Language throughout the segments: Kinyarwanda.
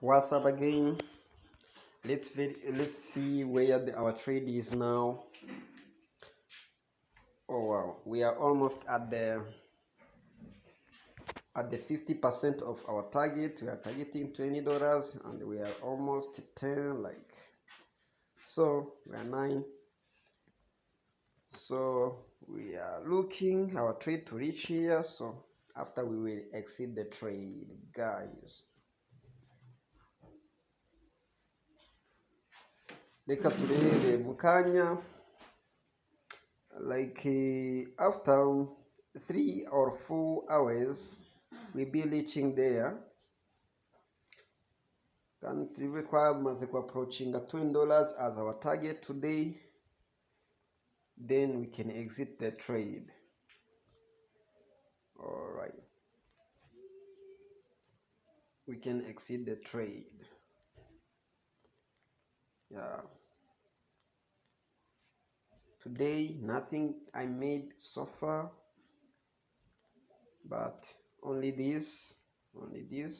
What's up again? Let's see where our trade is now. Oh wow, we are almost at the 50% of our target. We are targeting $20 and we are almost 10, like so. We are 9. So we are looking our trade to reach here. So after we will exit the trade, guys. Reka turebe mu kanya, like after 3 or 4 hours we'll be reaching there, kandi turibe twamaze ku approaching $20 as our target today. Then we can exit the trade. All right, we can exit the trade. Yeah, today nothing I made so far, but only this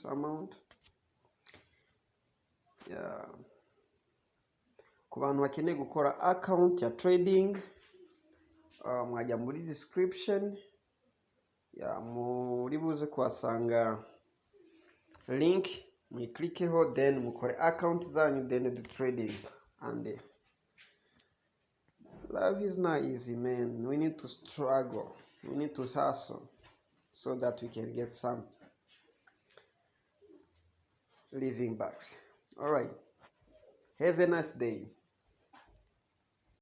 amount. Yeah, ku bantu bakeneye gukora account ya trading, mwajya muri description, ya muri buze kuhasanga link, muyiclickeho, then mukore account zanyu, then do trading. And life is not easy, man. We need to struggle, we need to hustle so that we can get some living bucks. All right, have a nice day.